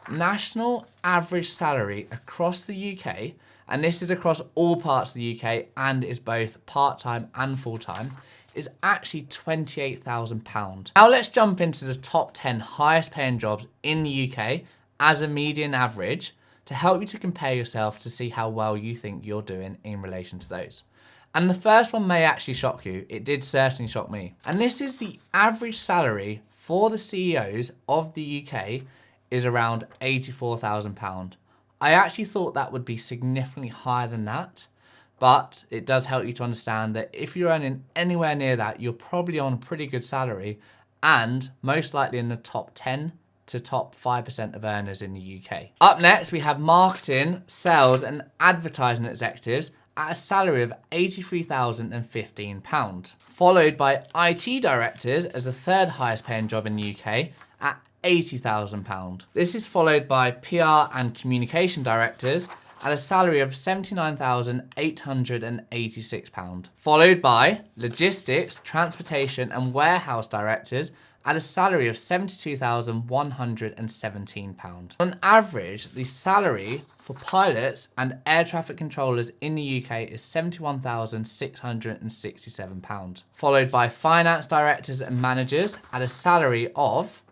national average salary across the UK, and this is across all parts of the UK and is both part-time and full-time, is actually £28,000. Now let's jump into the top 10 highest paying jobs in the UK as a median average to help you to compare yourself to see how well you think you're doing in relation to those. And the first one may actually shock you. It did certainly shock me. And this is the average salary for the CEOs of the UK is around £84,000. I actually thought that would be significantly higher than that, but it does help you to understand that if you're earning anywhere near that, you're probably on a pretty good salary and most likely in the top 10 to top 5% of earners in the UK. Up next, we have marketing, sales and advertising executives at a salary of £83,015, followed by IT directors as the third highest paying job in the UK at £80,000. This is followed by PR and communication directors at a salary of £79,886, followed by logistics, transportation and warehouse directors at a salary of £72,117. On average, the salary for pilots and air traffic controllers in the UK is £71,667, followed by finance directors and managers at a salary of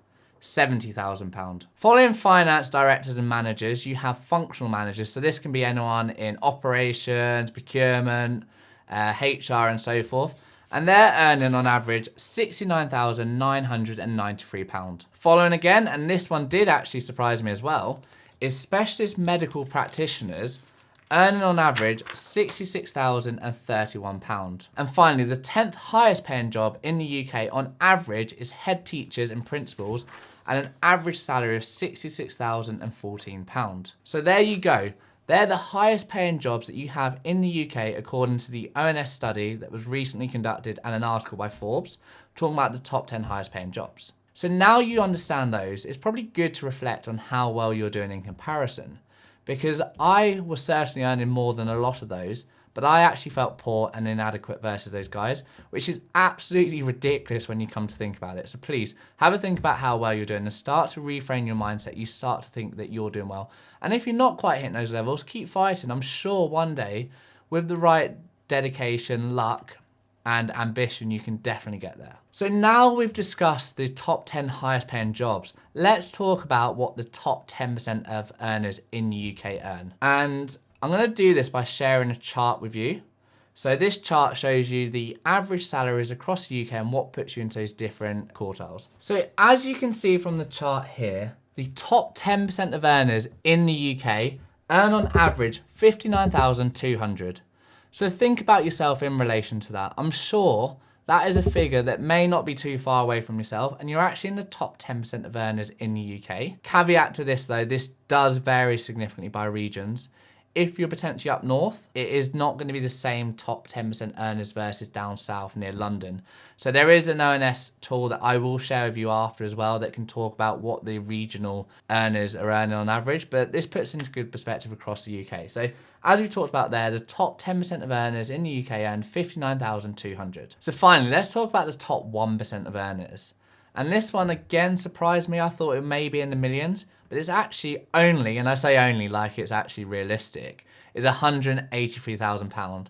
£70,000. Following finance directors and managers, you have functional managers. So this can be anyone in operations, procurement, HR and so forth. And they're earning on average £69,993. Following again, and this one did actually surprise me as well, is specialist medical practitioners earning on average £66,031. And finally, the 10th highest paying job in the UK on average is head teachers and principals at an average salary of £66,014. So there you go. They're the highest paying jobs that you have in the UK according to the ONS study that was recently conducted and an article by Forbes talking about the top 10 highest paying jobs. So now you understand those, it's probably good to reflect on how well you're doing in comparison, because I was certainly earning more than a lot of those, but I actually felt poor and inadequate versus those guys, which is absolutely ridiculous when you come to think about it. So please have a think about how well you're doing and start to reframe your mindset. You start to think that you're doing well. And if you're not quite hitting those levels, keep fighting. I'm sure one day with the right dedication, luck, and ambition, you can definitely get there. So now we've discussed the top 10 highest paying jobs, let's talk about what the top 10% of earners in the UK earn. And I'm going to do this by sharing a chart with you. So this chart shows you the average salaries across the UK and what puts you into those different quartiles. So as you can see from the chart here, the top 10% of earners in the UK earn on average £59,200. So think about yourself in relation to that. I'm sure that is a figure that may not be too far away from yourself and you're actually in the top 10% of earners in the UK. Caveat to this though, this does vary significantly by regions. If you're potentially up north, it is not going to be the same top 10% earners versus down south near London. So there is an ONS tool that I will share with you after as well that can talk about what the regional earners are earning on average, but this puts into good perspective across the UK. So as we talked about there, the top 10% of earners in the UK earn £59,200. So finally, let's talk about the top 1% of earners. And this one again surprised me. I thought it may be in the millions, but it's actually only, and I say only like it's actually realistic, is £183,000.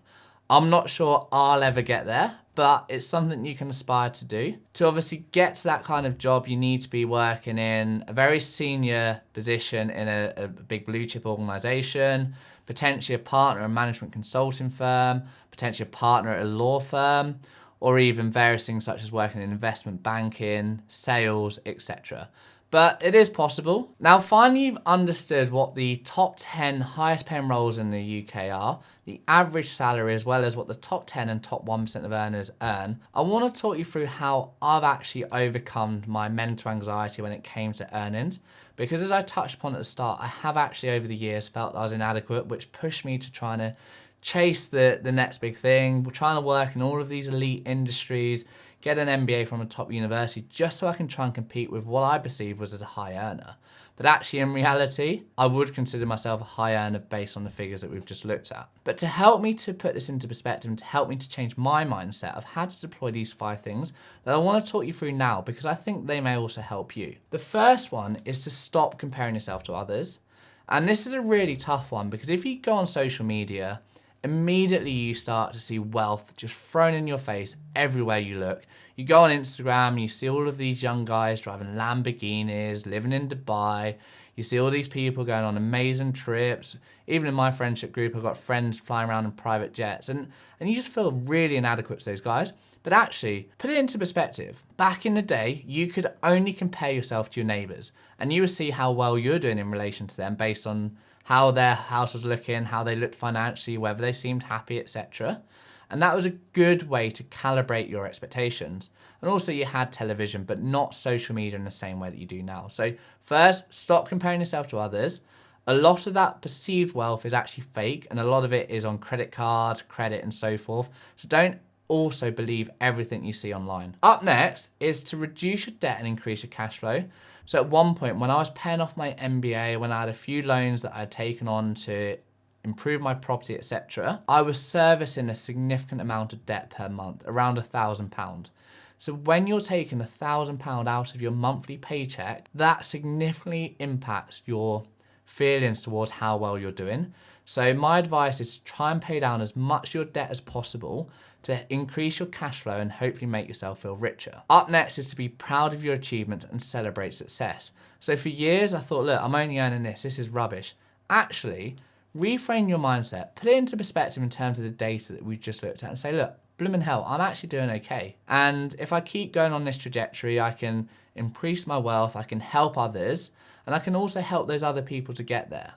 I'm not sure I'll ever get there, but it's something you can aspire to do. To obviously get to that kind of job, you need to be working in a very senior position in a big blue chip organization, potentially a partner at a management consulting firm, potentially a partner at a law firm, or even various things such as working in investment banking, sales, etc. But it is possible. Now, finally, you've understood what the top 10 highest paying roles in the UK are, the average salary, as well as what the top 10 and top 1% of earners earn. I want to talk you through how I've actually overcome my mental anxiety when it came to earnings. Because as I touched upon at the start, I have actually over the years felt I was inadequate, which pushed me to trying to chase the next big thing. We're trying to work in all of these elite industries, get an MBA from a top university, just so I can try and compete with what I perceived was as a high earner. But actually, in reality, I would consider myself a high earner based on the figures that we've just looked at. But to help me to put this into perspective and to help me to change my mindset, I've had to deploy these 5 things that I want to talk you through now because I think they may also help you. The first one is to stop comparing yourself to others. And this is a really tough one because if you go on social media, immediately you start to see wealth just thrown in your face everywhere you look. You go on Instagram, you see all of these young guys driving Lamborghinis, living in Dubai. You see all these people going on amazing trips. Even in my friendship group, I've got friends flying around in private jets. And you just feel really inadequate to those guys. But actually, put it into perspective. Back in the day, you could only compare yourself to your neighbors. And you would see how well you're doing in relation to them based on how their house was looking, how they looked financially, whether they seemed happy, etc. And that was a good way to calibrate your expectations. And also you had television, but not social media in the same way that you do now. So first, stop comparing yourself to others. A lot of that perceived wealth is actually fake, and a lot of it is on credit cards, credit, and so forth. So don't also believe everything you see online. Up next is to reduce your debt and increase your cash flow. So at one point when I was paying off my MBA, when I had a few loans that I had taken on to improve my property, etc., I was servicing a significant amount of debt per month, around £1,000. So when you're taking £1,000 out of your monthly paycheck, that significantly impacts your feelings towards how well you're doing. So my advice is to try and pay down as much of your debt as possible to increase your cash flow and hopefully make yourself feel richer. Up next is to be proud of your achievements and celebrate success. So for years I thought, look, I'm only earning this is rubbish. Actually, reframe your mindset, put it into perspective in terms of the data that we've just looked at and say, look, bloomin' hell, I'm actually doing okay. And if I keep going on this trajectory, I can increase my wealth, I can help others, and I can also help those other people to get there.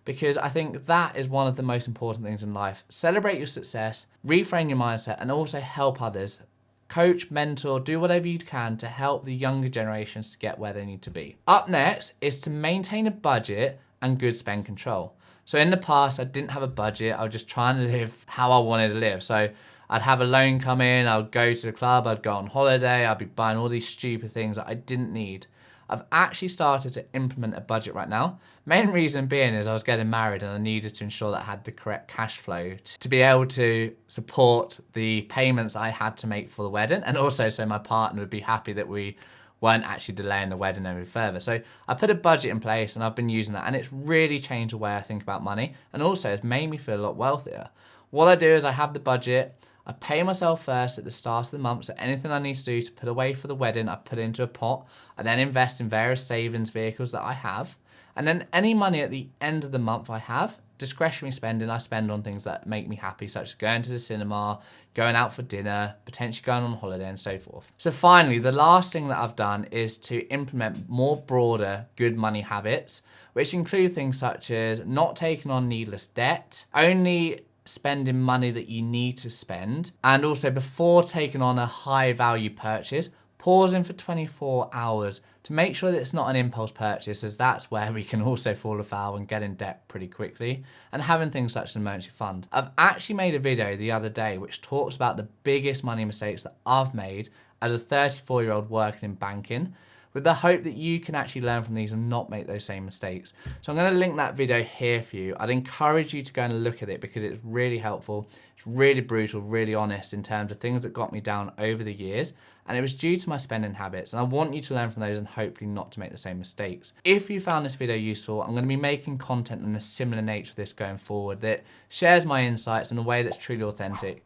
Because I think that is one of the most important things in life. Celebrate your success, reframe your mindset, and also help others. Coach, mentor, do whatever you can to help the younger generations to get where they need to be. Up next is to maintain a budget and good spend control. So in the past, I didn't have a budget. I was just trying to live how I wanted to live. So I'd have a loan come in, I would go to the club, I'd go on holiday, I'd be buying all these stupid things that I didn't need. I've actually started to implement a budget right now. Main reason being is I was getting married and I needed to ensure that I had the correct cash flow to be able to support the payments I had to make for the wedding, and also so my partner would be happy that we weren't actually delaying the wedding any further. So I put a budget in place and I've been using that, and it's really changed the way I think about money, and also it's made me feel a lot wealthier. What I do is I have the budget, I pay myself first at the start of the month, so anything I need to do to put away for the wedding, I put into a pot. I then invest in various savings vehicles that I have. And then any money at the end of the month I have, discretionary spending, I spend on things that make me happy, such as going to the cinema, going out for dinner, potentially going on holiday, and so forth. So finally, the last thing that I've done is to implement more broader good money habits, which include things such as not taking on needless debt, only spending money that you need to spend, and also before taking on a high value purchase, pausing for 24 hours to make sure that it's not an impulse purchase, as that's where we can also fall afoul and get in debt pretty quickly, and having things such as an emergency fund. I've actually made a video the other day which talks about the biggest money mistakes that I've made as a 34-year-old working in banking, with the hope that you can actually learn from these and not make those same mistakes. So I'm going to link that video here for you. I'd encourage you to go and look at it because it's really helpful. It's really brutal, really honest in terms of things that got me down over the years. And it was due to my spending habits. And I want you to learn from those and hopefully not to make the same mistakes. If you found this video useful, I'm going to be making content in a similar nature of this going forward that shares my insights in a way that's truly authentic.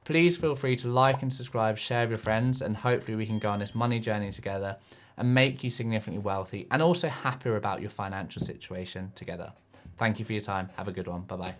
Please feel free to like and subscribe, share with your friends, and hopefully we can go on this money journey together and make you significantly wealthy and also happier about your financial situation together. Thank you for your time. Have a good one. Bye-bye.